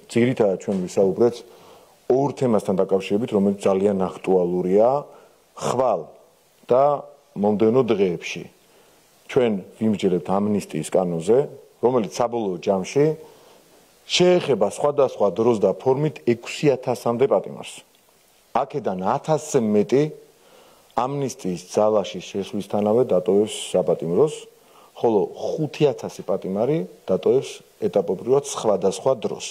ძირითადად ჩვენ ვისაუბრეთ ორ თემასთან დაკავშირებით, რომელიც ძალიან აქტუალურია ხვალ და მომდევნო დღეებში. ჩვენ ვიმსჯელებთ ამნისტიის კანონზე, რომელიც საბოლოო ჯამში შეეხება სხვადასხვა დროს და ფორმით 6000-მდე პატიმარს. აქედან 1000-ზე მეტი ამნისტიის ძალაში შესვლისთანავე დატოვებს საპატიმროს, ხოლო 5000 პატიმარი დატოვებს ეტაპობრივად სხვადასხვა დროს.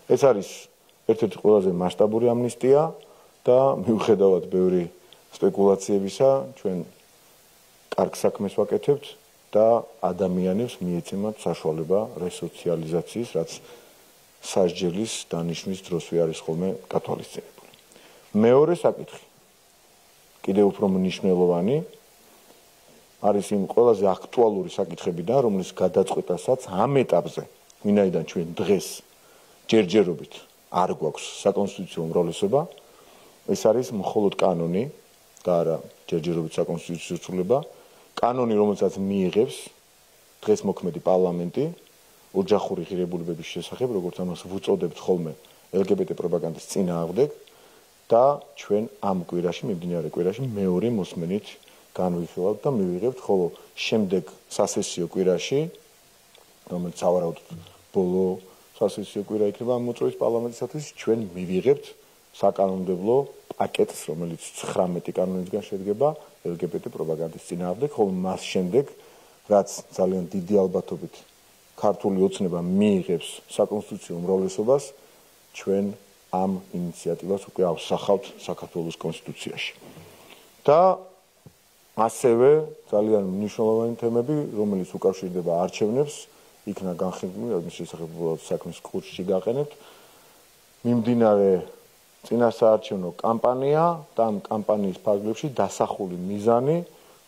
ეს არის ერთ-ერთი ყველაზე მასშტაბური ამნისტია და მიუხედავად ბევრი სპეკულაციებისა, ჩვენ კარგ საქმეს ვაკეთებთ და ადამიანებს მიეცემათ საშუალება რესოციალიზაციის, რაც სასჯელის დანიშვნის დროსვე არის ხოლმე გათვალისწინებული. მეორე საკითხი, კიდევ უფრო მნიშვნელოვანი, არის იმ ყველაზე აქტუალური საკითხებიდან, რომლის გადაწყვეტასაც ამ ეტაპზე, ვინაიდან ჩვენ დღეს ჯერჯერობით არ გვაქვს საკონსტიტუციო უმრავლესობა, ეს არის მხოლოდ კანონი და არა ჯერჯერობით საკონსტიტუციო ცვლილება, კანონი, რომელსაც მიიღებს დღეს მოქმედი პარლამენტი ოჯახური ღირებულებების შესახებ, როგორც ამას ვუწოდებთ ხოლმე LGBT პროპაგანდის წინააღმდეგ და ჩვენ ამ კვირაში, მიმდინარე კვირაში მეორე მოსმენით განვიხილავთ და მივიღებთ, ხოლო შემდეგ სასესიო კვირაში, რომელიც სავარაუდოდ ბოლო სასესიო კვირა იქნება ამ მოწვევის პარლამენტისათვის, ჩვენ მივიღებთ საკანონმდებლო პაკეტს, რომელიც 19 კანონისგან შედგება LGBT პროპაგანდის წინააღმდეგ, ხოლო მას შემდეგ, რაც ძალიან დიდი ალბათობით ქართული ოცნება მიიღებს საკონსტიტუციო უმრავლესობას, ჩვენ ამ ინიციატივას უკვე ავსახავთ საქართველოს კონსტიტუციაში. და ასევე ძალიან მნიშვნელოვანი თემები, რომელიც უკავშირდება არჩევნებს, იქნა განხილული, ამის შესახებ საქმის კურსში გაყენებთ. მიმდინარე წინასაარჩევნო კამპანია და ამ კამპანიის ფარგლებში დასახული მიზანი,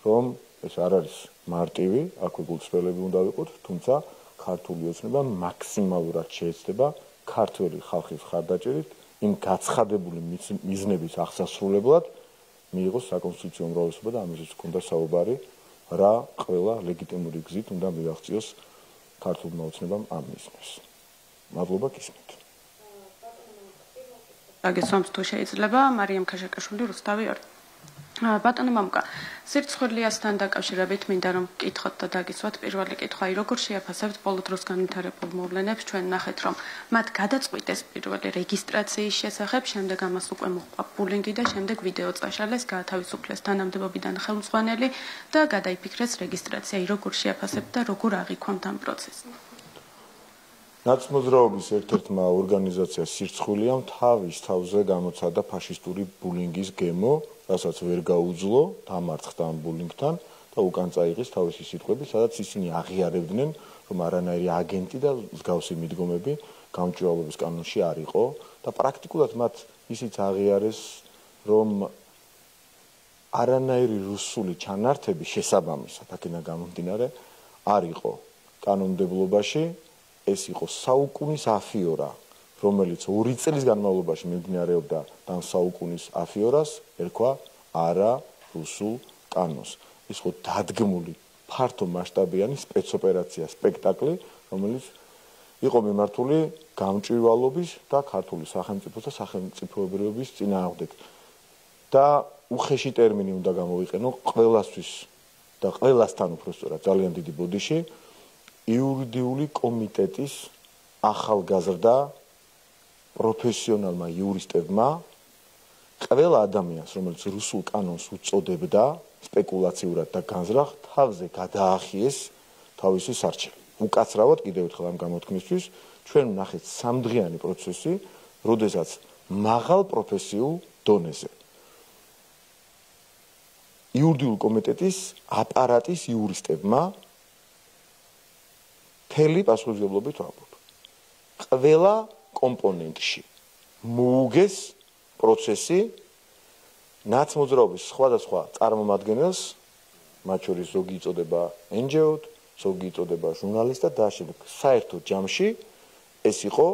რომ ეს არ არის მარტივი, აქვე გულწრფელები უნდა ვიყოთ, თუმცა ქართული ოცნება მაქსიმალურად შეეცდება ქართველი ხალხის მხარდაჭერით იმ გაცხადებული მიზნების აღსასრულებლად მიიღოს საკონსტიტუციო უმრავლესობა და ამისთვის ჰქონდა საუბარი, რა ყველა ლეგიტიმური გზით უნდა მივაღწიოს ქართულმა ოცნებამ ამ მიზნებს. მადლობა გისმით. აგესვამს თუ შეიძლება, მარიამ ქაშაკაშვილი, რუსთავი 2. ბატონო მამუკა, სირცხვილიასთან დაკავშირებით მინდა რომ გკითხოთ და დაგისვათ პირველი კითხვა, როგორ შეაფასებთ ბოლო დროს განვითარებულ მოვლენებს, ჩვენ ნახეთ რომ მათ გადაწყვიტეს პირველი რეგისტრაციის შესახებ, შემდეგ ამას უკვე მოჰყვა ბულინგი და შემდეგ ვიდეო წაშალეს, გაათავისუფლეს თანამდებობიდან ხელმძღვანელი და გადაიფიქრეს რეგისტრაცია. როგორ შეაფასებთ და როგორ აღიქვამთ ამ პროცესს? ნაცმოძრაობის ერთ-ერთმა ორგანიზაციამ სირცხვილიამ თავის თავზე გამოცადა ფაშისტური ბულინგის გემო, რასაც ვერ გაუძლო, დამარცხდა ამ ბულინგთან და უკან წაიღეს თავისი სიტყვები, სადაც ისინი აღიარებდნენ, რომ არანაირი აგენტი და მსგავსი მიდგომები გამჭვირვალობის კანონში არ იყო და პრაქტიკულად მათ ისიც აღიარეს, რომ არანაირი რუსული ჩანართები შესაბამისად აქედან გამომდინარე არ იყო კანონმდებლობაში, ეს იყო საუკუნის αφიორა, რომელიც 2 წლის განმავლობაში მიმდინარეობდა და ამ საუკუნის αφიორას ერქვა არა რუსულ კანონს. ის იყო დადგმული ფართო მასშტაბიანი სპეცოპერაცია, სპექტაკლი, რომელიც იყო მიმართული გამჭვირვალობის და ქართული სახელმწიფოს და სახელმწიფოებრიობის წინააღმდეგ. და უხეში ტერმინი უნდა გამოვიყენო ყველასთვის და ყველასთან უბრალოდ ძალიან დიდი ბოდიში იურიდიული კომიტეტის ახალგაზრდა პროფესიონალმა იურისტებმა ყველა ადამიანს, რომელიც რუსულ კანონს უწოდებდა სპეკულაციურად და განზრახ, თავზე გადაახიეს თავისი სარჩელი. უკაცრავად კიდევ ერთხელ ამ გამოთქმისთვის ჩვენ ვნახეთ სამდღიანი პროცესი, როდესაც მაღალ პროფესიულ დონეზე იურიდიული კომიტეტის აპარატის იურისტებმა მთელი პასუხისმგებლობით ვამბობ. ყველა კომპონენტში მოუგეს პროცესი ნაცმოძრაობის სხვადასხვა წარმომადგენელს, მათ შორის ზოგი იწოდება NGO-თ, ზოგი იწოდება ჟურნალისტად და შემდეგ საერთო ჯამში ეს იყო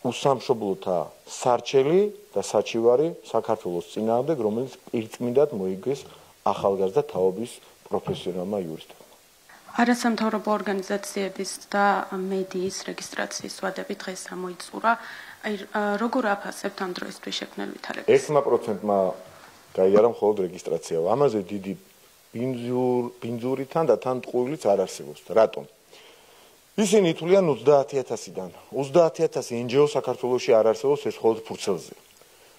უსამშობლოთა სარჩელი და საჩივარი საქართველოს წინააღმდეგ, რომელიც პირწმინდად მოიგეს ახალგაზრდა თაობის პროფესიონალმა იურისტებმა. არასამთავრობო ორგანიზაციების და მედიის რეგისტრაციის ვადები დღეს გამოიწურა. აი როგორ აფასებთ ამ დროისთვის შექმნილ ვითარებას? 1%-მა გაიარა მხოლოდ რეგისტრაცია. ამაზე დიდი ბინძურიდან და თან ტყუილიც არ არსებობს. რატომ? ისინი ითვლიან 30,000-დან. 30,000 NGO საქართველოში არ არსებობს, ეს მხოლოდ ფურცელზე.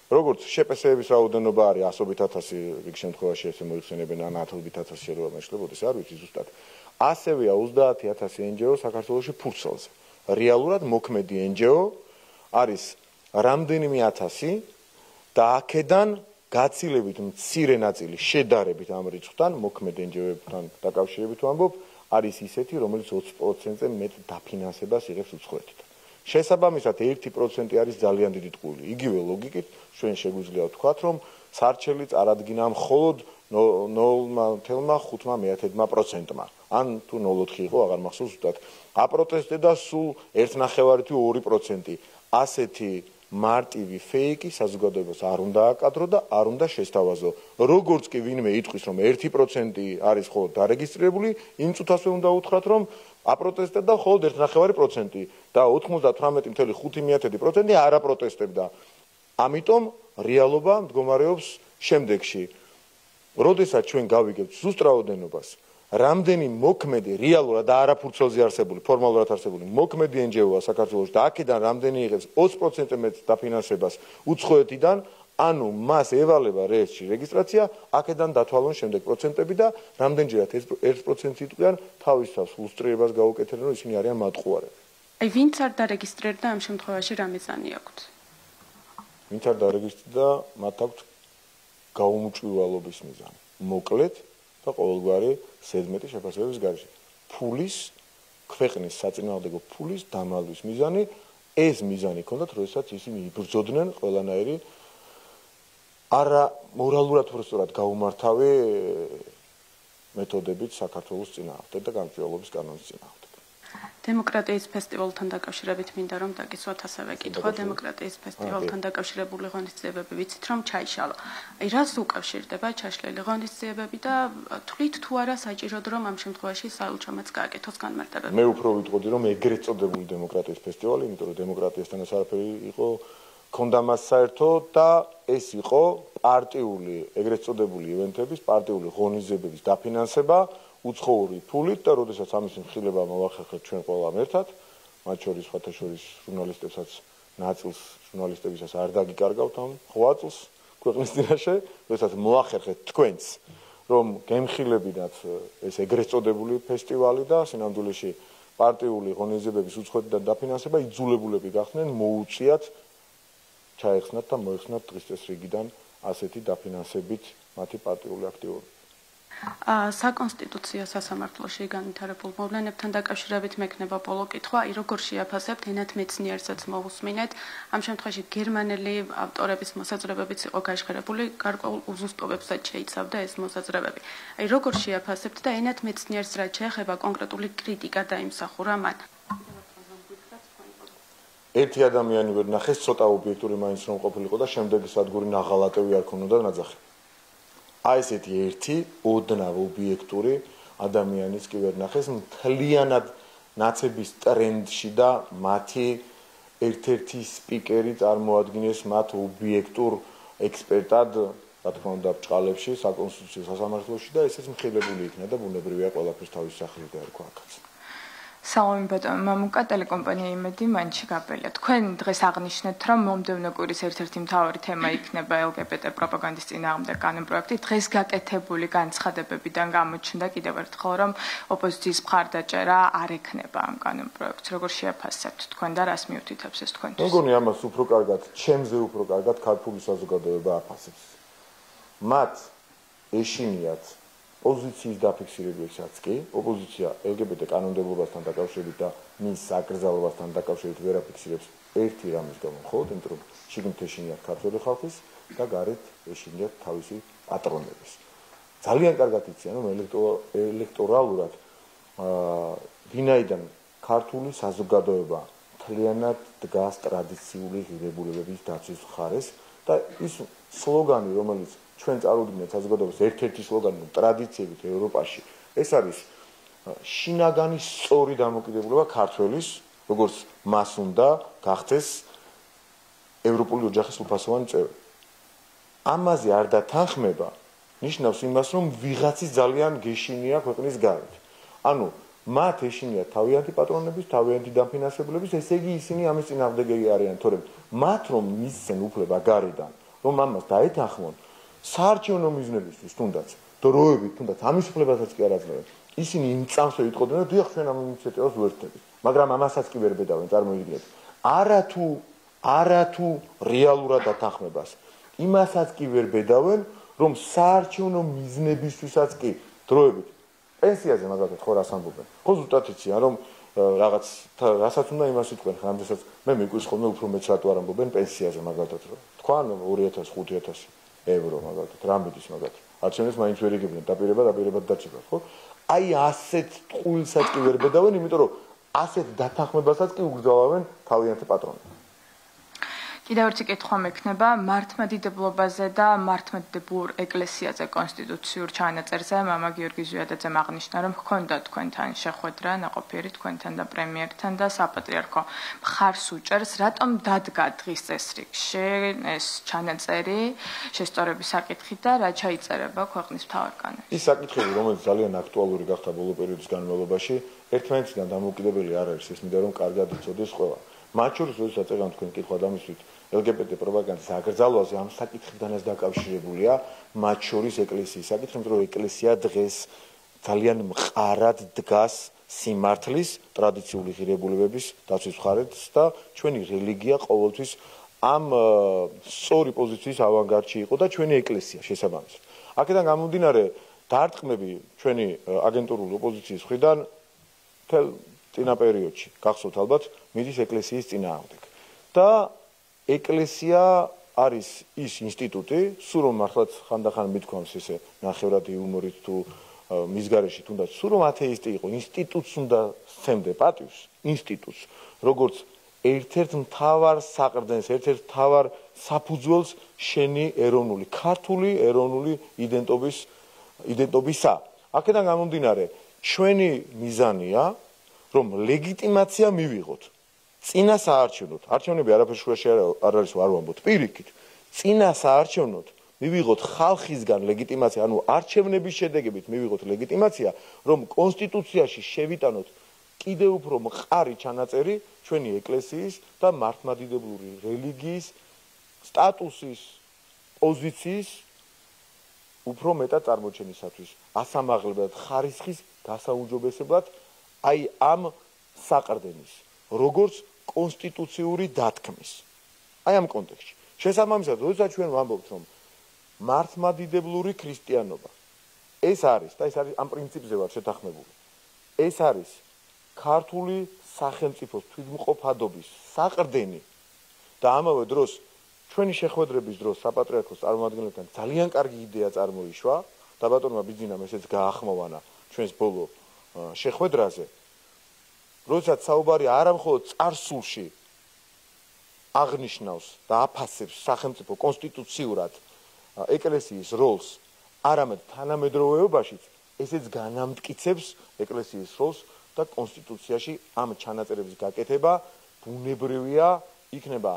როგორც შეპესეების რაოდენობა არის 100,000 რიგ შემთხვევაში ესე მოიხსენებენ ან 10,000 შეიძლება მეშლებოდეს, არ ვიცი ზუსტად. ასევეა 30,000 NGO საქართველოში ფურცელზე. რეალურად მოქმედი NGO არის რამდენიმე ათასი და აქედან გაცილებით მცირე ნაწილი შედარებით ამ რიცხვთან მოქმედ NGO-ებთან დაკავშირებით ვამბობ, არის ისეთი, რომელიც 20%-ზე მეტ დაფინანსებას იღებს უცხოეთიდან. შესაბამისად 1% არის ძალიან დიდი ტყუილი. იგივე ლოგიკით ჩვენ შეგვიძლია ვთქვათ, რომ სარჩელი წარადგინა მხოლოდ 0,5%-მა, ან თუ 0,4 იყო, აღარ მახსოვს ზუსტად. აპროტესტდა სულ 1,5 თუ 2%. ასეთი მარტივი ფეიკი საზოგადოებას არ უნდა აკადრო და არ უნდა შესთავაზო. როგორც კი ვინმე იტყვის, რომ 1% არის ხოლმე დარეგისტრირებული, იმ წუთასვე უნდა უთხრათ, რომ აპროტესტდა მხოლოდ 1,5% და 98.5% არ აპროტესტებდა. ამიტომ რეალობა მდგომარეობს შემდეგში. როდესაც ჩვენ გავიგებთ ზუსტ რაოდენობას, რამდენი მოქმედი რეალურად და არაფურცელზე არსებული, ფორმალურად არსებული მოქმედი NGO-ა საქართველოში და აქედან რამდენი იღებს 20% მეტ დაფინანსებას უცხოეთიდან, ანუ მას ევალება რეესტრში რეგისტრაცია, აქედან დათვალონ შემდეგ პროცენტები და რამდენჯერად 1% იტყვიან თავის თავს ლუსტრირებას გაუკეთებენ, რომ ისინი არიან მატყუარები. აი ვინც არ დარეგისტრირდა ამ შემთხვევაში რა მიზანი აქვთ? ვინც არ დარეგისტრირდა, მათ აქვთ გაუმჭვირვალობის მიზანი. მოკლედ და ყოველგვარი სედმეტი შეფასებების გარეშე. ფულის, ქვეყნის საწინააღმდეგო ფულის დამალვის მიზანი, ეს მიზანი ჰქონდათ, როდესაც ისინი იბრძოდნენ ყველანაირი არა მორალურად უბრალოდ გაუმართავი მეთოდებით საქართველოს წინააღმდეგ და გამჭვირვალობის კანონის წინააღმდეგ. დემოკრატიის ფესტივალთან დაკავშირებით მინდა რომ დაგისვათ ასევე კითხვა დემოკრატიის ფესტივალთან დაკავშირებული ღონისძიებები ვიცით რომ ჩაიშალა. აი რას უკავშირდება ჩაშლილი ღონისძიებები და თვლით თუ არა საჭიროდ რომ ამ შემთხვევაში საელჩომაც გააკეთოს განმარტებები? მე უფრო ვიტყოდი რომ ეგრეთ წოდებული დემოკრატიის ფესტივალი, იმიტომ რომ დემოკრატიასთან არაფერი იყო ქონდა მას საერთო და ეს იყო პარტიული ეგრეთ წოდებული ივენთების, პარტიული ღონისძიებების დაფინანსება უცხოური ფულით და როდესაც ამის მხილება მოვახერხეთ ჩვენ ყველამ ერთად, მათ შორის სხვათა შორის ჟურნალისტებსაც ნაწილს ჟურნალისტებისაც არ დაგიკარგავთ ამ ღვაწლს ქვეყნის წინაშე, როდესაც მოახერხეთ თქვენც, რომ გემხილებინათ ეს ეგრეთ წოდებული ფესტივალი და სინამდვილეში პარტიული ღონისძიებების უცხოეთიდან დაფინანსება იძულებულები გახდნენ მოუწიათ ჩაეხსნათ და მოეხსნათ დღის წესრიგიდან ასეთი დაფინანსებით მათი პარტიული აქტივობები. საკონსტიტუციო სასამართლოში განვითარებულ მოვლენებთან დაკავშირებით მექნება ბოლო კითხვა, აი როგორ შეაფასებთ ენათ მეცნიერსაც მოვუსმინეთ, ამ შემთხვევაში გერმანელი ავტორების მოსაზრებებიც იყო გაჟღერებული, გარკვეულ უზუსტობებსაც შეიცავდა ეს მოსაზრებები. აი როგორ შეაფასებთ და ენათ მეცნიერს რაც შეეხება კონკრეტული კრიტიკა დაიმსახურა მან? ერთი ადამიანი ვერ ნახეს, ცოტა ობიექტური მაინც რომ ყოფილიყო და შემდეგი სადგური ნაღალატევი არ ქონოდა ნაძახი. აი ესეთი ერთი ოდნავ ობიექტური ადამიანის კი ვერ ნახეს მთლიანად ნაცების ტრენდში და მათი ერთ-ერთი სპიკერი წარმოადგენს მათ ობიექტურ ექსპერტად, რა თქმა უნდა, ბჭყალებში, საკონსტიტუციო სასამართლოში და ესეც მხილებული იქნა და ბუნებრივია ყველაფერს თავის სახით დაერქვა აქაც. სალამი ბატონო მამუკა ტელეკომპანია იმედი მანჩი გაბელია. თქვენ დღეს აღნიშნეთ, რომ მომდევნო კვირის ერთ-ერთი მთავარი თემა იქნება LGBT პროპაგანდის წინააღმდეგ კანონპროექტი. დღეს გაკეთებული განცხადებებიდან გამოჩნდა კიდევ ერთხელ, რომ ოპოზიციის მხარდაჭერა არ ექნება ამ კანონპროექტს. როგორ შეაფასებთ თქვენ და რას მიუთითებს ეს თქვენთვის? მეგონი ამას უფრო კარგად, ჩემზე უფრო კარგად ქართული საზოგადოება აფასებს. მათ ეშინიათ ოპოზიციის დაფიქსირებებსაც კი, ოპოზიცია LGBT კანონმდებლობასთან დაკავშირებით და მის აკრძალვასთან დაკავშირებით ვერ აფიქსირებს ერთი რამის გამო, მხოლოდ იმიტომ რომ შიგნით ეშინიათ ქართული ხალხის და გარეთ ეშინიათ თავისი პატრონების. ძალიან კარგად იციან, რომ ელექტორალურად ვინაიდან ქართული საზოგადოება მთლიანად დგას ტრადიციული ღირებულებების დაცვის მხარეს და ის სლოგანი, რომელიც ჩვენ წარუდგინეთ საზოგადოებას ერთ-ერთი სლოგანი ტრადიციებით ევროპაში. ეს არის შინაგანი სწორი დამოკიდებულება ქართველის, როგორც მას უნდა გახდეს ევროპული ოჯახის უფასოვანი წევრი. ამაზე არ დათანხმება ნიშნავს იმას, რომ ვიღაცის ძალიან გეშინია ქვეყნის გარეთ. ანუ მათ ეშინია თავიანთი პატრონების, თავიანთი დაფინანსებლების, ესე იგი ისინი ამის წინააღმდეგები არიან, თორემ მათ რომ მისცენ უფლება გარედან, რომ ამას დაეთანხმონ, საარჩევნო მიზნებისთვის თუნდაც, დროებით თუნდაც ამის უფლებასაც კი არ აძლევენ. ისინი იმ წამსვე იტყოდნენ, რომ დიახ, ჩვენ ამ ინიციატივას ვერთდებით, მაგრამ ამასაც კი ვერ ბედავენ, წარმოიდგინეთ. არათუ რეალურად დათანხმებას. იმასაც კი ვერ ბედავენ, რომ საარჩევნო მიზნებისთვისაც კი დროებით პენსიაზე მაგალითად ხო რას ამბობენ? ხო ზუსტად იციან, რომ რასაც უნდა იმას იტყვენ, ხანდასაც მე მიგვის ხოლმე უფრო მეც რატო არ ამბობენ პენსიაზე მაგალითად, რომ თქვან 2000-5000 ევრო მაგალითად, რა მიდის მაგალითად. არჩევნებს მაინც ვერ იგებდნენ, დაპირებად დაჭირდა, ხო? აი ასეთ ტყუილსაც კი ვერ ბედავენ, იმიტომ რომ ასეთ დათანხმებასაც კი უგრძელავენ თავიანთი პატრონები. კიდევ ერთი კითხვა მექნება მართლმადიდებლობაზე და მართლმადიდებლურ ეკლესიაზე კონსტიტუციურ ჩანაწერზე მამა გიორგი ზვიადაძემ აღნიშნა, რომ ჰქონდა თქვენთან შეხვედრა ნაყოფიერი თქვენთან და პრემიერთან და საპატრიარქო მხარს უჭერს, რატომ დადგა დღის წესრიგში ეს ჩანაწერი შესწორების საკითხით და რა ჩაიწერება ქვეყნის მთავარკანონში? ის საკითხები, რომელიც ძალიან აქტუალური გახდა ბოლო პერიოდის განმავლობაში, ერთმანეთიდან დამოუკიდებელი არ არის, ის მინდა რომ კარგად იცოდეს ყველა. მათ შორის, როდესაც ეღან თქვენ კითხვა დამისვით LGBT პროპაგანდის აკრძალვაზე ამ საკითხიდანაც დაკავშირებულია მათ შორის ეკლესიის საკითხი, იმიტომ რომ ეკლესია დღეს ძალიან მყარად დგას სიმართლის, ტრადიციული ღირებულებების დაცვის მხარეს და ჩვენი რელიგია ყოველთვის ამ სწორი პოზიციის ავანგარდში იყო და ჩვენი ეკლესია შესაბამისად. აქედან გამომდინარე დარტყმები ჩვენი აგენტურული ოპოზიციის მხრიდან მთელ წინა პერიოდში, გახსოვთ ალბათ, მიდის ეკლესიის წინააღმდეგ. და ეკლესია არის ის ინსტიტუტი, სულ რომ მართლაც ხანდახან მithქვამს ესე ნახევრად იუმორით თუ მის გარეშე თუნდაც სულ რომ ათეისტი იყო, ინსტიტუტს უნდა სცემდე პატივს, ინსტიტუტს, როგორც ერთ-ერთ მთავარ საყრდენს, ერთ-ერთ მთავარ საფუძველს შენი ეროვნული, ქართული ეროვნული იდენტობისა. აქედან გამომდინარე, ჩვენი მიზანია, რომ ლეგიტიმაცია მივიღოთ. წინა საარჩევნოთ, არჩევნები არაფერ შუაში არ არის არ ვამბობთ, პირიქით. წინა საარჩევნოთ მივიღოთ ხალხისგან ლეგიტიმაცია, ანუ არჩევნების შედეგებით მივიღოთ ლეგიტიმაცია, რომ კონსტიტუციაში შევიტანოთ კიდევ უფრო მყარი ჩანაწერი ჩვენი ეკლესიის და მართლმადიდებლური რელიგიის სტატუსის, პოზიციის უფრო მეტად წარმოჩენისათვის, ასამაღლებად ხარისხის გასაუმჯობესებლად აი ამ საყრდენის, როგორც კონსტიტუციური დათქმის. აი ამ კონტექსტში. შესაბამისად, როდესაც ჩვენ ვამბობთ, რომ მართლმადიდებლური ქრისტიანობა ეს არის და ეს არის ამ პრინციპზე ვარ შეთანხმებული. ეს არის ქართული სახელმწიფოს თვითმყოფადობის საყრდენი და ამავე დროს ჩვენი შეხვედრების დროს საპატრიარქოს წარმომადგენლებთან ძალიან კარგი იდეა წარმოიშვა და ბატონმა ბიძინამ ესეც გაახმოვანა ჩვენს ბოლო შეხვედრაზე. როდესაც საუბარი არა მხოლოდ წარსულში აღნიშნავს და აფასებს სახელმწიფო კონსტიტუციურად ეკლესიის როლს, არამედ თანამედროვეობაშიც ესეც განამტკიცებს ეკლესიის როლს და კონსტიტუციაში ამ ჩანაწერების გაკეთება ბუნებრივია იქნება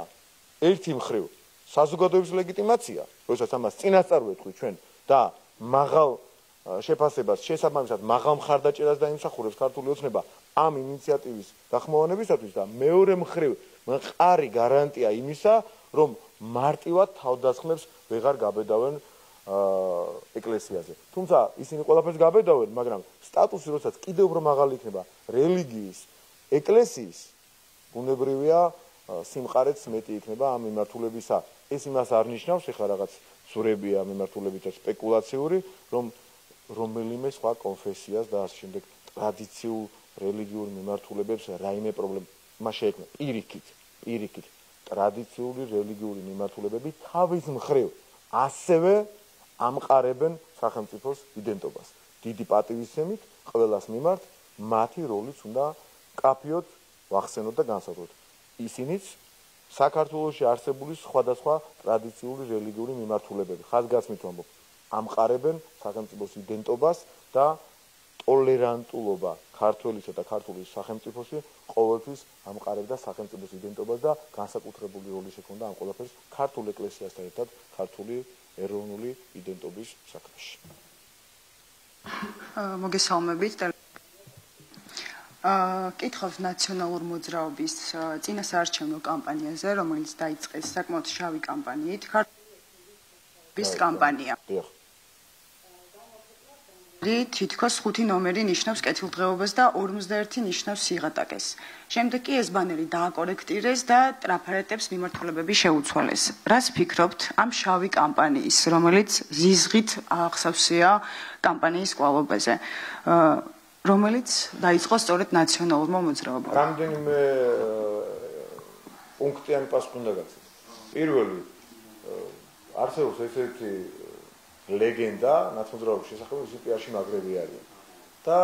ერთი მხრივ საზოგადოების ლეგიტიმაცია, როდესაც ამას წინასწარ ვეთქვი ჩვენ და მაღალ შეფასებას შესაბამისად მაღალ მხარდაჭერას დაიმსახურებს ქართული ოცნება ამ ინიციატივის გახმოვანებისათვის და მეორე მხრივ მყარი გარანტია იმისა, რომ მარტივად თავდასხმებს ვეღარ გაბედავენ ეკლესიაზე. თუმცა ისინი ყველაფერს გაბედავენ, მაგრამ სტატუსი როდესაც კიდევ უფრო მაღალი იქნება რელიგიის, ეკლესიის, ბუნებრივია სიმყარეც მეტი იქნება ამ მიმართულებისა. ეს იმას არ ნიშნავს, ეხლა რაღაც ზურებია მიმართულებით და სპეკულაციური, რომ რომელიმე სხვა კონფესიას და ამ შემდეგ ტრადიციულ რელიგიურ მიმართულებებს რაიმე პრობლემა შეექმნა. პირიქით ტრადიციული რელიგიური მიმართულებები თავის მხრივ ასევე ამყარებენ სახელმწიფოს იდენტობას. დიდი პატივისცემით ყველას მიმართ მათი როლიც უნდა კაფიოთ, ვახსენოთ და განსაზღვროთ. ისინიც საქართველოში არსებული სხვადასხვა ტრადიციული რელიგიური მიმართულებები, ხაზგასმით ვამბობ, ამყარებენ სახელმწიფოს იდენტობას და ტოლერანტულობა ქართველისა და ქართული სახელმწიფოში ყოველთვის ამყარებდა სახელმწიფოს იდენტობას და განსაკუთრებული როლი შექონდა ამ ყველაფერს ქართულ ეკლესიასთან ერთად ქართული ეროვნული იდენტობის საქმეში. მოგესალმებით. კითხავს ნაციონალურ მოძრაობის წინასაარჩევნო კამპანიაზე, რომელიც დაიწყეს საკმაოდ შავი კამპანიით, ქართლის კამპანია. თითქოს 5 ნომერი ნიშნავს კეთილდღეობას და 51 ნიშნავს სიღატაკეს. შემდეგ კი ეს ბანერი დააკორექტირეს და ტრაფარეტებს მიმართულებები შეუცვალეს. რას ფიქრობთ ამ შავი კამპანიის, რომელიც ზიზღით ახსავსეა კამპანიის კვალობაზე, რომელიც დაიწყო სწორედ ნაციონალურმა მოძრაობამ? რამდენიმე პუნქტიანი პასუხი უნდა გაცეთ. პირველი, არსებობს ესეთი ლეგენდა ნაცნობრაობის შესახებ, ის პიარში მაგრები არიან. და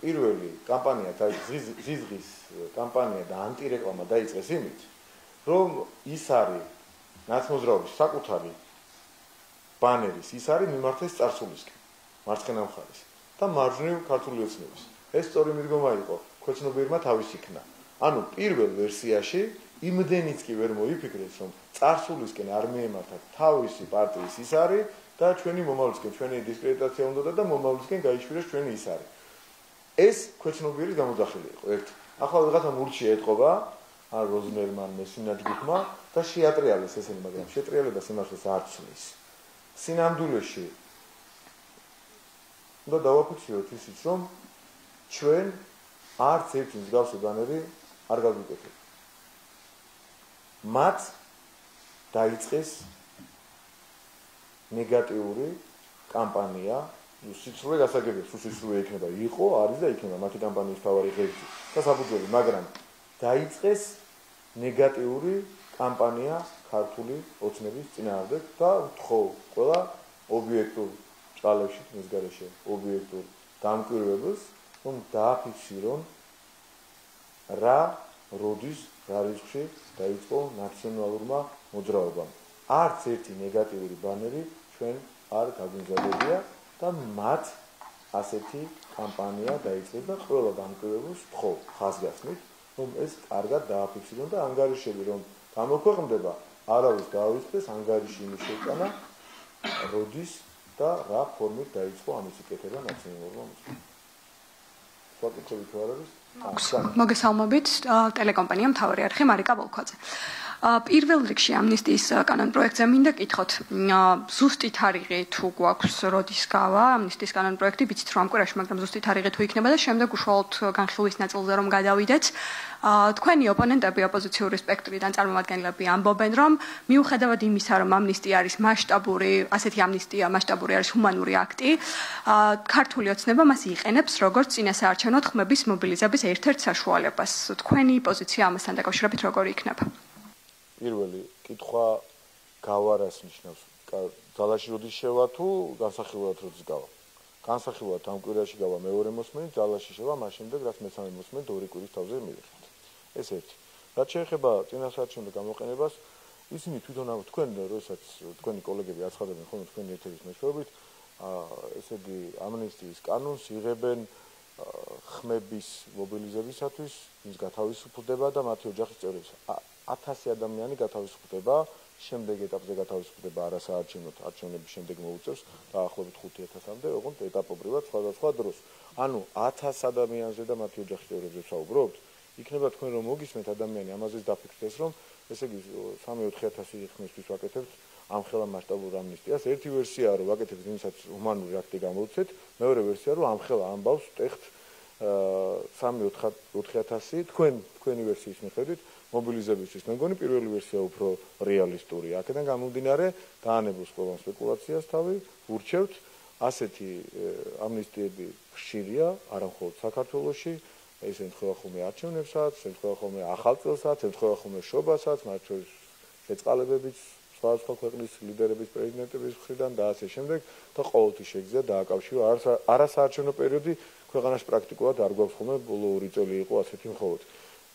პირველი კამპანია და ზიზღის კამპანია და ანტირეკლამა დაიწყეს იმით, რომ ის არის ნაცნობრაობის საკუთარი ბანერის, ის არის მიმართეს წარსულისკენ, მარცხენა მხარეს და მარჯვნივ ქართული ოცნების. ეს სწორი მიდგომა იყო, ქვეცნობიერმა თავის იქნა. ანუ პირველ ვერსიაში იმდენიც კი ვერ მოიფიქრეს, რომ წარსულისკენ არ მიემართა თავისი პარტიის ის არის და ჩვენი მომავლისკენ ჩვენი დისკრედიტაცია უნდა და მომავლისკენ გაიშვირეს ჩვენი ის არის. ეს ქვეცნობიერის გამოძახილი იყო ერთ. ახლა ვიღაცა მურჩი ეტყობა, ან როზნერმან მესინაჯგუფმა და შეატრიალეს ესენი, მაგრამ შეტრიალება სიმართლეს არ ცნის. სინამდვილეში და დავაფიქსიროთ ისიც, რომ ჩვენ არც ერთი მსგავსი ბანერი არ გავიკეთებთ. მათ დაიწყეს ნეგატიური კამპანია, სიცრუე გასაგებია, სიცრუე იქნება, იყო, არის და იქნება მათი კამპანიის თავარი ღერძი და საფუძველი, მაგრამ დაიწყეს ნეგატიური კამპანია ქართული ოცნების წინააღმდეგ და ვთხოვ ყველა ობიექტურ ჭალებში, მის გარეშე ობიექტურ დამკვირვებელს, რომ დააფიქსირონ რა, როდის, რა რიცხვში დაიწყო ნაციონალურმა მოძრაობამ. არც ერთი ნეგატიური ბანერი ჩვენ არ გაგვიმზადებია და მათ ასეთი კამპანია დაიწყეს და ყველა დამკვირვებელს ვთხოვ ხაზგასმით, რომ ეს კარგად დააფიქსირონ და ანგარიშები რომ გამოქვეყნდება, არავის დაავიწყდეს ანგარიში იმის შეიტანა, როდის და რა ფორმით დაიწყო ამის კეთება ნაციონალურმა მოძრაობამ. ფოტოები თუ არ არის? მოგესალმებით, ტელეკომპანია მთავარი არხი მარიკა ბოლქვაძე. პირველ რიგში ამნისტიის კანონპროექტზე მინდა კითხოთ, ზუსტი თარიღი თუ გვაქვს, როდის გავა ამნისტიის კანონპროექტი, ვიცით რომ ამ კვირაში, მაგრამ ზუსტი თარიღი თუ იქნება და შემდეგ უშუალოდ განხილვის ნაწილზე რომ გადავიდეთ, თქვენი ოპონენტები ოპოზიციური სპექტრიდან წარმომადგენლები ამბობენ, რომ მიუხედავად იმისა, რომ ამნისტია არის მასშტაბური, ასეთი ამნისტია მასშტაბური არის ჰუმანური აქტი, ქართული ოცნება მას იყენებს როგორც წინასაარჩევნო ხმების მობილიზების ერთ-ერთ საშუალებას. თქვენი პოზიცია ამასთან დაკავშირებით როგორი იქნება? პირველი კითხვა გავარას ნიშნავს. ძალაში როდის შევა თუ განსახილველად როდის გავა? განსახილველად ამ კვირაში გავა მეორე მოსმენით, ძალაში შევა მას შემდეგ, რაც მესამე მოსმენით 2 კვირის თავზე მივიღეთ. ეს ერთი. რაც შეეხება წინასაარჩევნო გამოყენებას, ისინი თვითონ თქვენ როდესაც თქვენი კოლეგები აცხადებენ ხოლმე თქვენი ეთერის მეშვეობით, ესე იგი ამნისტიის კანონს იღებენ ხმების მობილიზებისათვის, ის გათავისუფლდება და მათი ოჯახის წევრებს 1000 ადამიანი გათავისუფლდება, შემდეგ ეტაპზე გათავისუფლდება არასაარჩევნოდ, არჩევნების შემდეგ მოუწევს დაახლოებით 5000-მდე, ოღონდ ეტაპობრივად სხვადასხვა დროს. ანუ 1000 ადამიანზე და მათი ოჯახის წევრებზე ვსაუბრობთ, იქნება თქვენ რომ მოგისმენთ ადამიანი ამაზეც დაფიქრდეს, რომ ესე იგი 3-4000 ხმისთვის ვაკეთებთ ამ ხელა მასშტაბურ ამნისტიას. ერთი ვერსიაა რომ ვაკეთებთ იმისაც ჰუმანური აქტი გამოვცეთ, მეორე ვერსია რომ ამ ხელა ამბავს ტეხტ 3-4000 თქვენი ვერსიის მიხედვით მობილიზებისთვის. მე მგონი პირველი ვერსია უფრო რეალისტურია. აქედან გამომდინარე, დაანებოს ყველა სპეკულაციას თავი, ურჩევთ ასეთი ამნისტიები ხშირია, არა მხოლოდ საქართველოში, ეს ემთხვევა ხოლმე არჩევნებსაც, ემთხვევა ხოლმე ახალ წელსაც, ემთხვევა ხოლმე შობასაც, მათ შორის შეწყალებებიც სხვადასხვა ქვეყნის ლიდერების, პრეზიდენტების მხრიდან და ასე შემდეგ და ყოველთვის შეგიძლია დააკავშირო არასაარჩევნო პერიოდი ქვეყანაში პრაქტიკულად არ გვაქვს ხოლმე ბოლო 2 წელი იყო ასეთი მხოლოდ.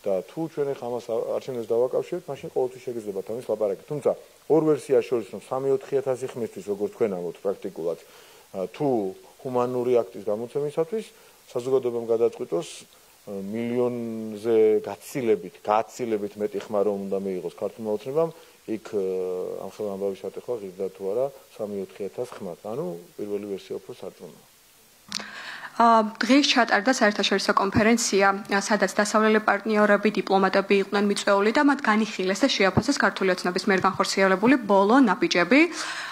და თუ ჩვენ ახლა ამას არჩევნებს დავაკავშირებთ, მაშინ ყოველთვის შეგიძლიათ ამის ლაპარაკი. თუმცა ორ ვერსიას შორის რომ 3-4000 ხმისთვის როგორც თქვენ ამბობთ პრაქტიკულად თუ ჰუმანური აქტის გამოცემისათვის, საზოგადოებამ გადაწყვიტოს მილიონზე გაცილებით მეტი ხმა რომ უნდა მიიღოს ქართულმა ოცნებამ, იქ ამ ხელმამბავის შეტეხვა ღირდა თუ არა 3-4 ხმად. ანუ პირველი ვერსია უფრო სარწმუნოა. დღეს ჩატარდა საერთაშორისო კონფერენცია, სადაც დასავლელი პარტნიორები, დიპლომატები იყვნენ მიწვეული და მათ განიხილეს და შეაფასეს ქართული ოცნების მიერ განხორციელებული ბოლო ნაბიჯები.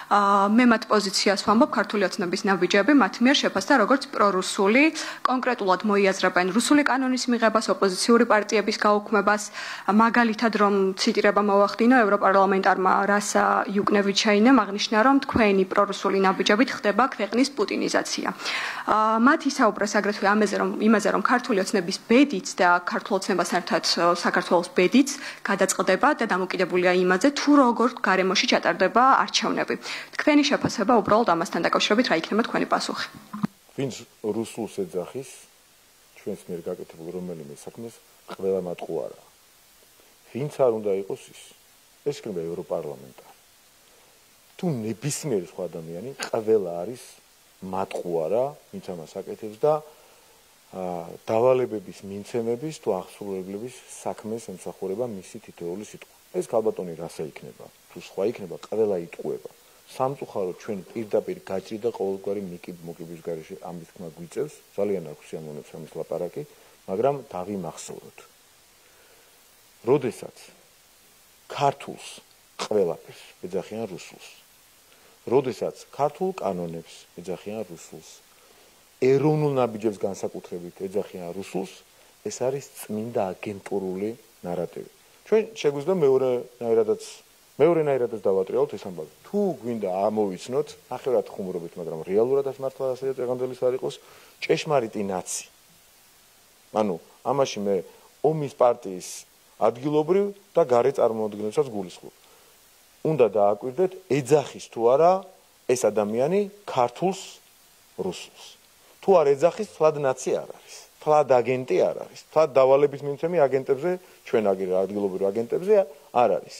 მე მათ პოზიციას ვამბობ, ქართული ოცნების ნაბიჯები მათ მიერ შეფასდა როგორც პრორუსული, კონკრეტულად მოიაზრებენ რუსული კანონის მიღებას, ოპოზიციური პარტიების გაუქმებას, მაგალითად რომ ციტირება მოვახდინო ევროპარლამენტარმა რასა იუკნევიჩაინემ აღნიშნა, რომ თქვენი პრორუსული ნაბიჯებით ხდება ქვეყნის პუტინიზაცია. მათ ისაუბრეს აგრეთვე იმაზე, რომ ქართული ოცნების ბედიც და ქართულ ოცნებასთან ერთად საქართველოს ბედიც გადაწყდება და დამოკიდებულია იმაზე, თუ როგორ გარემოში ჩატარდება არჩევნები. თქვენი შეფასება უბრალოდ ამასთან დაკავშირებით რა იქნება თქვენი პასუხი? ვინც რუსულს ეძახის ჩვენს მიერ გაკეთებულ რომელიმე საქმეს ყველა მატყუარა. ვინც არ უნდა იყოს ეს იქნება ევროპარლამენტარი. თუ ნებისმიერი სხვა ადამიანი ყველა არის მატყუარა, ვინც ამას აკეთებს და დავალებების მიმცემების თუ აღსრულებლების საქმეს ემსახურება მისი თითოეული სიტყვა. ეს ქალბატონი რასა იქნება, თუ სხვა იქნება, ყველა იტყუება. სამწუხაროდ ჩვენ პირდაპირ გაჭრი და ყოველგვარი მოკიბის გარეშე ამის თქმა გვიწევს, ძალიან აქვს სიამოვნებს ამის ლაპარაკი, მაგრამ დავიმახსოვროთ. როდესაც ქართულს ყველაფერს ეძახიან რუსულს, როდესაც ქართულ კანონებს ეძახიან რუსულს, ეროვნულ ნაბიჯებს განსაკუთრებით ეძახიან რუსულს, ეს არის წმინდა აგენტურული ნარატივი. ჩვენ შეგვიძლია მეორენაირადაც დავატრიალოთ ეს ამბავი. თუ გვინდა ამოვიცნოთ, ნახევრად ხუმრობით, მაგრამ რეალურადაც მართლა ასე წეგანძელის არ იყოს, ჭეშმარიტი ნაცი. ანუ ამაში მე ომის პარტიის ადგილობრივ და გარე წარმოადგენლებსაც გულისხმობ. უნდა დააკვირდეთ, ეძახის თუ არა ეს ადამიანი ქართულს, რუსულს. თუ არ ეძახის, თლად ნაცი არ არის. თლად აგენტი არ არის. თლად დავალების მიმცემი აგენტებზე, ჩვენ ადგილობრივ აგენტებზე არ არის.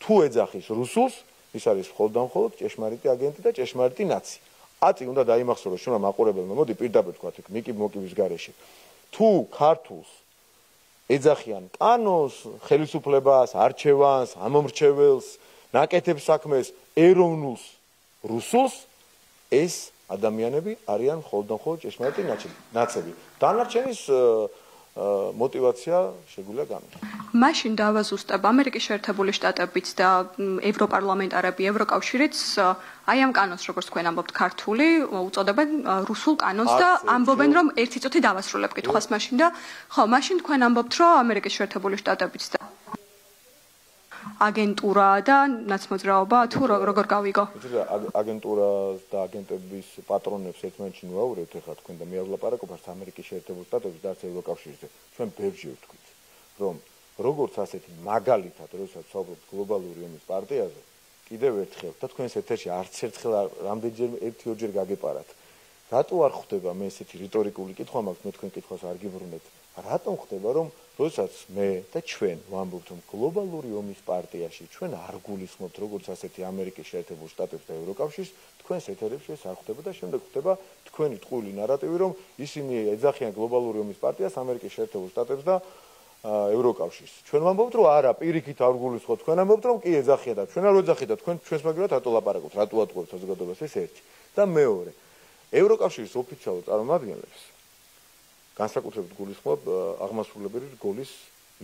თუ ეძახის რუსულს, ის არის მხოლოდ და მხოლოდ ჭეშმარიტი აგენტი და ჭეშმარიტი ნაცი. აწი უნდა დაიმახსოვროს ჩვენმა მაყურებელმა, მოდი პირდაპირ თქვათ, მოკიბის გარეშე. თუ ქართულს ეძახიან კანონს, ხელისუფლებას, არჩევანს, ამომრჩეველს, ნაკეთებს საქმეს, ეროვნულს, რუსულს, ეს ადამიანები არიან მხოლოდ და მხოლოდ ჭეშმარიტი ნაცები. დანარჩენის мотивация შეგვიძლია გამიგო. მაშინ დავაზუსტებ ამერიკის შეერთებული შტატებიც და ევროპარლამენტარები, ევროკავშირიც აი ამ კანონს, როგორც თქვენ ამბობთ, ქართული უწოდებენ რუსულ კანონს და ამბობენ, რომ ერთი წუთი დავასრულებ კითხვას მაშინ და ხო, მაშინ თქვენ ამბობთ, რომ ამერიკის შეერთებული შტატებიც და აგენტურა და ნაცმოძრაობა თუ როგორ გავიგო? აგენტურას და აგენტების პატრონებს ერთმანეთში ნუაურებთ ახლა თქვენ და მე ვლაპარაკობთ ამერიკის შეერთებულ შტატებში და ევროკავშირზე. ჩვენ ბევრჯერ ვთქვით, რომ როგორც ასეთი მაგალითად, როდესაც ვსაუბრობთ გლობალური ომის პარტიაზე, კიდევ ერთხელ და თქვენს ეთერში არც ერთხელ რამდენჯერ 1-2 ჯერ გაგეპარათ. რატო არ ხდება მე ესეთი რიტორიკული კითხვა მაქვს, მე თქვენ კითხვას არ გიბრუნებთ. რატომ ხდება, რომ როდესაც მე და ჩვენ ვამბობთ, რომ გლობალური ომის პარტიაში ჩვენ არ გულისხმობთ როგორც ასეთი ამერიკის შეერთებულ შტატებს და ევროკავშირს, თქვენს ეთერებში ეს არ ხდება და შემდეგ ხდება თქვენი ტყუილი ნარატივი, რომ ისინი ეძახიან გლობალური ომის პარტიას, ამერიკის შეერთებულ შტატებს და ევროკავშირს. ჩვენ ვამბობთ, რომ არა, პირიქით არ გულისხმობთ, თქვენ ამბობთ, რომ კი ეძახიან და ჩვენ არ ვეძახით და თქვენ ჩვენს მაგალითად რატო ლაპარაკობთ, რატო ატყუებთ საზოგადოებას, ეს ერთი. და მეორე, ევროკავშირის ოფიციალურ წარმომადგენლებს განსაკუთრებით გულისხმობ აღმასრულებელი რგოლის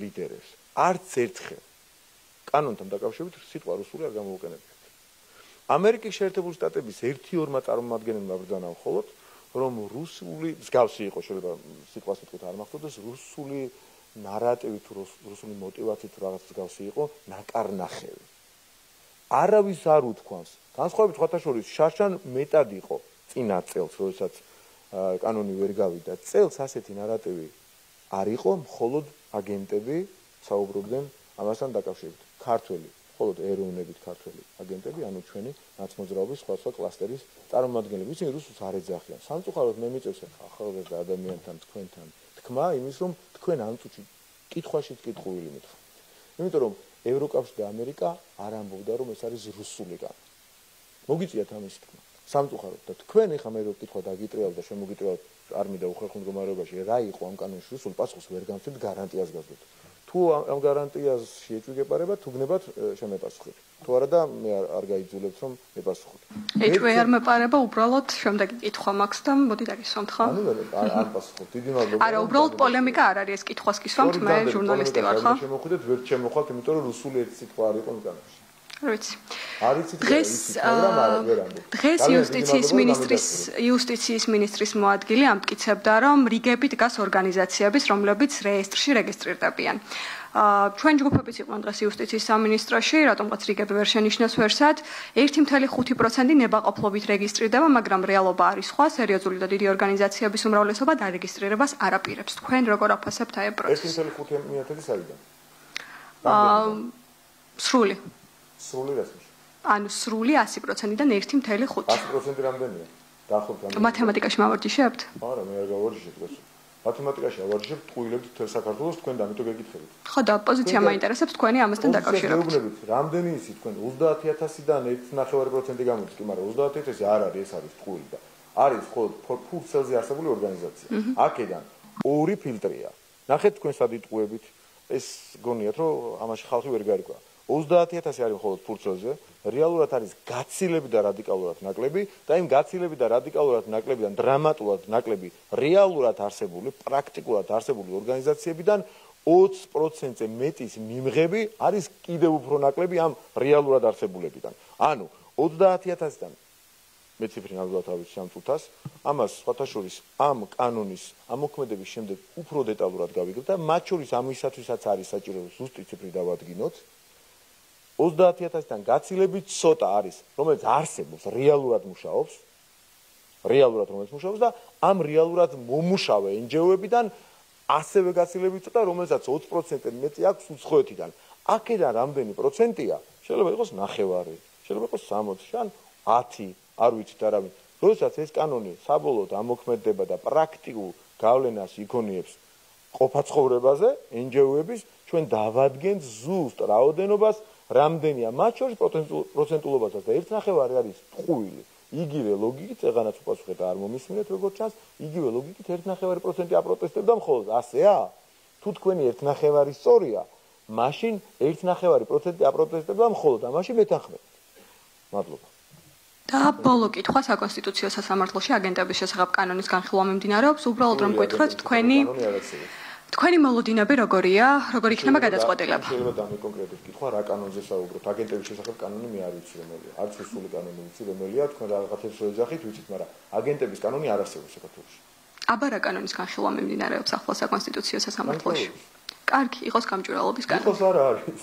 ლიდერებს. არც ერთხელ კანონთან დაკავშირებით სიტყვა რუსული არ გამოუყენებიათ. ამერიკის შეერთებული შტატების 1-2 წარმომადგენელმა ბრძანა მხოლოდ, რომ რუსული მსგავსი იყო, შეიძლება სიტყვას ვიტყვით არ მახსოვდეს, რუსული ნარატივი თუ რუსული мотиваციით რაღაც მსგავსი იყო, ნაკარნახევი. არავის არ უთქვამს. განსხვავებით სხვათა შორის შაშან მეტად იყო წინა წელს, როდესაც კანონი ვერ გავიდა. წელს ასეთი ნარატივი არ იყო, მხოლოდ აგენტები საუბრობდნენ ამასთან დაკავშირებით. ქართველი, მხოლოდ ეროვნებით ქართველი აგენტები, ანუ ჩვენი ნაცმოძრაობის სხვა კლასტერის წარმომადგენლები, ისინი რუსულს არ ეძახიან. სამწუხაროდ მე მიწევს ახალგაზრდა ადამიანთან თქვენთან თქმა იმის, რომ თქვენ ამ წუთში კითხვაშიც კითხულილი მითხრათ. იმიტომ რომ ევროკავშირი და ამერიკა არ ამბობდა, რომ ეს არის რუსული კანონი. მოგიწიათ ამის თქმა. სამწუხაროდ და თქვენ ეხლა მე რო ვკითხვა დაგიტრიალ და შემოგიტრიალ არმი და უხერხემლო მდგომარეობაში რა იყო ამ კანონის რუსულ პასუხს ვერ გამცეთ გარანტიას გასდოთ. თუ ამ გარანტიას შეეჭვიგებარება თუ გნებათ შემეპასუხეთ. თუ არა და მე არ გაიძულებთ რომ მეპასუხოთ. ეჭვი არ მეპარება უბრალოდ შემდეგი კითხვა მაქვს და მოდი დაგისვამთ ხო? ანუ არ პასუხობ. დიდი მადლობა. არა, უბრალოდ პოლემიკა არ არის ეს კითხვას გისვამთ, მე ჟურნალისტი ვარ ხო? შემოხვიდეთ ვერ შემოხვალთ, იმიტომ რომ რუსული ერთი სიტყვა არ იყო კანონში. არ ვიცი. დღეს იუსტიციის მინისტრის მოადგილე ამტკიცებდა, რომ რიგებით დგას ორგანიზაციების, რომლებიც რეესტრში რეგისტრირდებიან. ჩვენ ჯგუფებიც იყვნენ დღეს იუსტიციის სამინისტროში, რატომღაც რიგები ვერ შენიშნეს ვერსად, 1.5% ნებაყოფლობით რეგისტრირდება, მაგრამ რეალობა არის სხვა, სერიოზული და დიდი ორგანიზაციების უმრავლესობა დარეგისტრირებას არ აპირებს. თქვენ როგორ აფასებთ აი ამ პროცესს? 1.5% საიდან? სრული. სრული რასმის? ანუ სრული 100%-დან 1.5. 100% რამდენია? დაახლოებით რამდენია? მათემატიკაში მავარჯიშებთ? არა, მე არ გავარჯიშებ დღეს. მათემატიკაში ავარჯიშებ ტყუილებს მთელ საქართველოს, თქვენ დამიტო გეკითხებით. ხო და პოზიცია მაინტერესებს თქვენი ამასთან დაკავშირებით. რამდენი ისი თქვენ 30,000-დან 1.5% გამოდის, კი, მაგრამ 30,000 არ არის, ეს არის ტყუილი და არის მხოლოდ ფურცელზე არსებული ორგანიზაცია. აქედან ორი ფილტრია. ნახეთ თქვენ სად იტყუებით, ეს გონიათ რომ ამაში ხალხი ვერ გარიქვა. 30,000 არის მხოლოდ ფურცელზე, რეალურად არის გაცილებით და რადიკალურად ნაკლები და იმ გაცილებით და რადიკალურად ნაკლებიდან დრამატულად ნაკლები რეალურად არსებული, პრაქტიკულად არსებული ორგანიზაციებიდან 20%-ზე მეტის მიმღები არის კიდევ უფრო ნაკლები ამ რეალურად არსებულებიდან. ანუ 30,000-დან მე ციფრი ნამდვილად არ ვიცი ამ წუთას, ამას სხვათა შორის ამ კანონის ამოქმედების შემდეგ უფრო დეტალურად გავიგებ და მათ შორის ამისათვისაც არის საჭირო ზუსტი ციფრი დავადგინოთ. 30,000-დან გაცილებით ცოტა არის, რომელიც არსებობს, რეალურად მუშაობს და ამ რეალურად მომუშავე NGO-ებიდან ასევე გაცილებით ცოტა, რომელსაც 20%-ზე მეტი აქვს უცხოეთიდან. აქედან რამდენი პროცენტია? შეიძლება იყოს 9, შეიძლება იყოს 60, ან 10, არ ვიცით არავინ. როდესაც ეს კანონი საბოლოოდ ამოქმედდება და პრაქტიკულ გავლენას იქონიებს ყოფაცხოვრებაზე, NGO-ების, ჩვენ დავადგენთ ზუსტ რაოდენობას, რამდენია მათ შორის პროცენტულობასაც და 1.5 არის ტყუილი. იგივე ლოგიკით, ეღანაც უპასუხეთ არ მომისმინეთ როგორც ჩანს, იგივე ლოგიკით 1.5% აპროტესტებდა მხოლოდ, ასეა? თუ თქვენი 1.5 სწორია, მაშინ 1.5% აპროტესტებდა მხოლოდ, ამაში მეთანხმებით. მადლობა. და ბოლო კითხვა საკონსტიტუციო სასამართლოში აგენტების შესახებ კანონის განხილვა მიმდინარეობს, უბრალოდ რომ გითხრათ თქვენი მოლოდინები როგორია, როგორ იქნება გადაწყვეტილება? შეიძლება დამე კონკრეტულად კითხვა რა კანონზე საუბრობთ? აგენტების შესახებ კანონი მე არ ვიცი რომელია. არც რუსული კანონი ვიცი რომელია, თქვენ რაღაცებს შეეძახით, ვიცით, მაგრამ აგენტების კანონი არ არსებობს საქართველოში. აბა რა კანონის განხილვა მიმდინარეობს ახლა საკონსტიტუციო სასამართლოში? კარგი, იყოს გამჭვირვალობის კანონი. იყოს არა არის.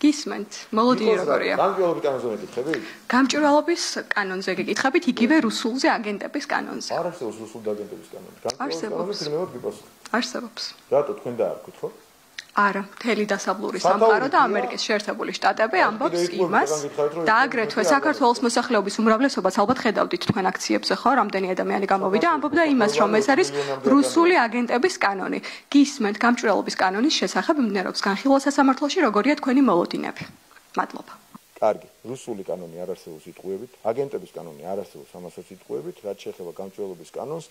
გისმენთ, მოლოდინი როგორია? გამჭვირვალობის კანონზე მეკითხებით? გამჭვირვალობის კანონზე გეკითხებით, იგივე რუსულზე აგენტების კანონზე. არ არსებობს რუსული აგენტების კანონი. გამჭვირვალობის კანონი გიპასუხეთ. არსებობს. რატო თქვენ დაარქვით ხო? არა, მთელი დასავლური სამყარო და ამერიკის შეერთებული შტატები ამბობს იმას და აგრეთვე საქართველოს მოსახლეობის უმრავლესობას ალბათ ხედავდით თქვენ აქციებზე ხო, რამდენი ადამიანი გამოვიდა, ამბობდა იმას, რომ ეს არის რუსული აგენტების კანონი. გისმენთ, გამჭვირვალობის კანონის შესახებ მიმდინარეობს განხილვა სასამართლოში, როგორია თქვენი მოლოდინები? მადლობა. კარგი, რუსული კანონი არ არსებობს იტყუებით, აგენტების კანონი არ არსებობს ამასაც იტყუებით, რაც შეეხება გამჭვირვალობის კანონს,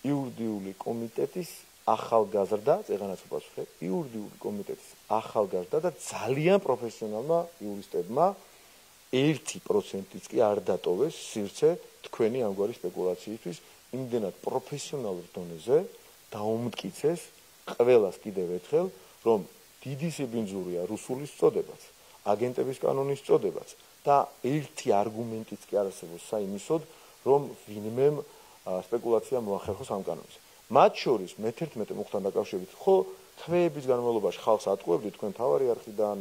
იურიდიული კომიტეტის ახალგაზრდა, წეგანაც უპასუხე, იურიდიული კომიტეტის ახალგაზრდა და ძალიან პროფესიონალმა იურისტებმა 1%-იც კი არ დატოვეს სივრცე თქვენი ამგვარი სპეკულაციისთვის, იმდენად პროფესიონალურ დონეზე დაუმტკიცეს ყველას კიდევ ერთხელ, რომ დიდი სიბინძურია რუსულის წოდებაც, აგენტების კანონის წოდებაც და ერთი არგუმენტიც კი არ არსებობს საიმისოდ, რომ ვინმემ სპეკულაცია მოახერხოს ამ კანონზე. მათ შორის მე-11 მუხთან დაკავშირებით ხო თვეების განმავლობაში ხალხს ატყუებდით თქვენ თავარი არხიდან,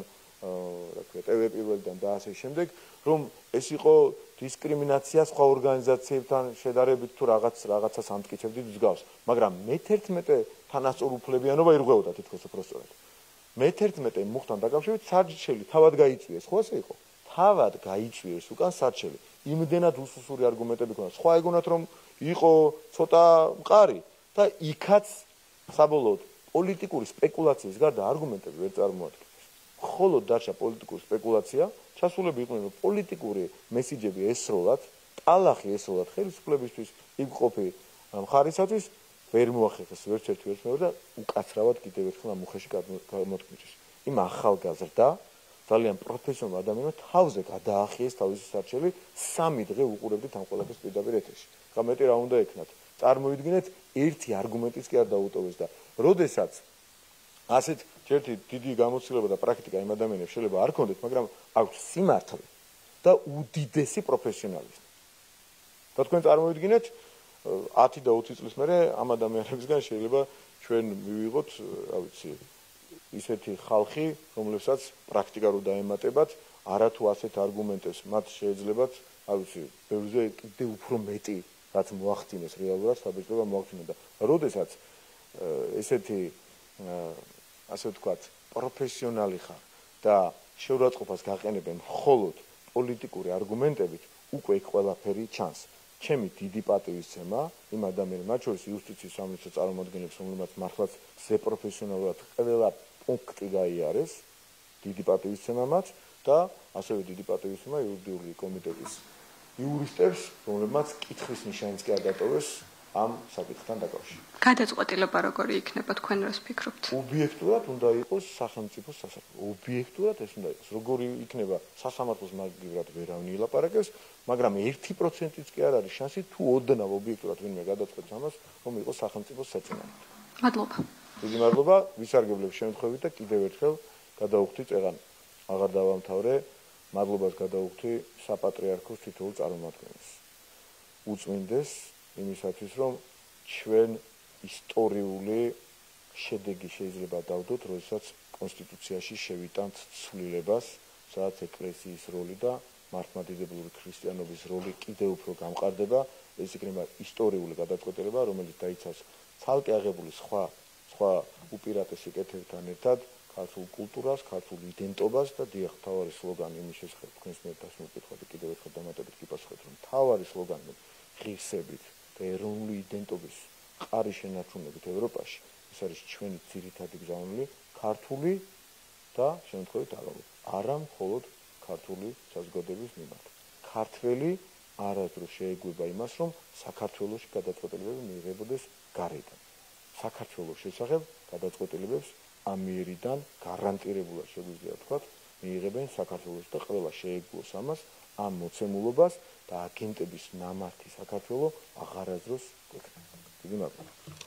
რა ქვია, TV პირველიდან და ასე შემდეგ, რომ ეს იყო დისკრიმინაცია სხვა ორგანიზაციებთან შედარებით თუ რაღაცას ამტკიცებდით მსგავს, მაგრამ მე-11 თანასწორუფლებიანობა ირღვეოდა თითქოს უბრალოდ. მე-11 მუხთან დაკავშირებით სარჩელი თავად გაიწვიეს, ხო ასე იყო? თავად გაიწვიეს უკან სარჩელი. იმდენად უსუსური არგუმენტები ქონდა. სხვა ეგონათ რომ იყო ცოტა მყარი და იქაც საბოლოოდ პოლიტიკური სპეკულაციის გარდა არგუმენტები ვერ წარმოადგენს. მხოლოდ დარჩა პოლიტიკური სპეკულაცია, ჩასულები იყვნენ რომ პოლიტიკური მესიჯები ესროლათ, ტალახი ესროლათ ხელისუფლებისთვის, იქ ყოფი მხარისათვის ვერ მოახერხეს ვერც ერთი ვერც მეორე და უკაცრავად კიდევ ერთხელ ამ უხეში გამოთქმის. იმ ახალგაზრდა ძალიან პროფესიონალ ადამიანმა თავზე გადაახიეს თავისი სარჩელი 3 დღე უყურებდით ამ ყველაფერს პირდაპირ ეთერში. ხა მეტი რა უნდა ეკნათ? წარმოიდგინეთ, ერთი არგუმენტიც კი არ დაუტოვეს და როდესაც ასეთ ერთი დიდი გამოცდილება და პრაქტიკა იმ ადამიანებს შეიძლება არ ქონდეთ, მაგრამ აქვს სიმართლე და უდიდესი პროფესიონალიზმი. და თქვენ წარმოიდგინეთ 10 და 20 წლის მერე ამ ადამიანებისგან შეიძლება ჩვენ მივიღოთ, რა ვიცი, ისეთი ხალხი, რომლებსაც პრაქტიკა რო დაემატებათ, არათუ ასეთ არგუმენტებს მათ შეეძლებათ, რა ვიცი, ბევრზე კიდევ უფრო მეტი რაც მოახდინეს რეალურად საბჭოება მოახდინა და როდესაც ესეთი ასე ვთქვათ პროფესიონალი ხარ და შეურაცხყოფას გაყენებენ მხოლოდ პოლიტიკური არგუმენტებით, უკვე იქ ყველაფერი ჩანს. ჩემი დიდი პატივისცემა იმ ადამიანებს, მათ შორის იუსტიციის სამინისტროს წარმომადგენლებს, რომლებმაც მართლაც ზე პროფესიონალურად ყველა პუნქტი გაიარეს, დიდი პატივისცემა მათ და ასევე დიდი პატივისცემა იურიდიული კომიტეტის იურისტებს, რომლებმაც კითხვის ნიშანიც კი არ დატოვეს ამ საკითხთან დაკავშირებით. გადაწყვეტილება როგორი იქნება, თქვენ რას ფიქრობთ? ობიექტურად უნდა იყოს სახელმწიფოს სასამართლო. ობიექტურად ეს უნდა იყოს. როგორი იქნება სასამართლოს მაგივრად ვერავინ ილაპარაკებს, მაგრამ 1%-იც კი არ არის შანსი თუ ოდნავ ობიექტურად ვინმე გადაწყვეტს ამას, რომ იყოს სახელმწიფოს საწინააღმდეგო. მადლობა. დიდი მადლობა, ვისარგებლებ შემთხვევით და კიდევ ერთხელ გადავუხდი წეღან. აღარ დავამთავრე, მადლობას გადავუხდი საპატრიარქოს თითოეულ წარმომადგენელს. უწმინდეს იმისათვის, რომ ჩვენ ისტორიული შედეგი შეიძლება დავდოთ, როდესაც კონსტიტუციაში შევიტანთ ცვლილებას, სადაც ეკლესიის როლი და მართლმადიდებლური ქრისტიანობის როლი კიდევ უფრო გამყარდება. ეს იქნება ისტორიული გადაწყვეტილება, რომელიც დაიცავს ცალკე აღებული სხვა უპირატესი კეთებთან ერთად ქართულ კულტურას, ქართულ იდენტობას და დიახ, მთავარი სლოგანი იმის შესახებ თქვენს მიერ დასმოკითხავთ და კიდევ ერთხელ დამატებით კი პასუხობთ, რომ მთავარი სლოგანი ღირსებით და ეროვნული იდენტობის მყარი შენარჩუნებით ევროპაში, ეს არის ჩვენი ძირითადი გზავნილი, ქართული და შემთხვევით არა მხოლოდ ქართული საზოგადოების მიმართ. ქართველი არასდროს შეეგუება იმას, რომ საქართველოში გადაწყვეტილებები მიიღებოდეს გარედან. საქართველოს შესახებ გადაწყვეტილებებს ამიერიდან გარანტირებულად შეგვიძლია ვთქვათ, მიიღებენ საქართველოს და ყველა შეეგუოს ამას, ამ მოცემულობას და აგენტების ნამართი საქართველო აღარასდროს გვექნება. დიდი მადლობა.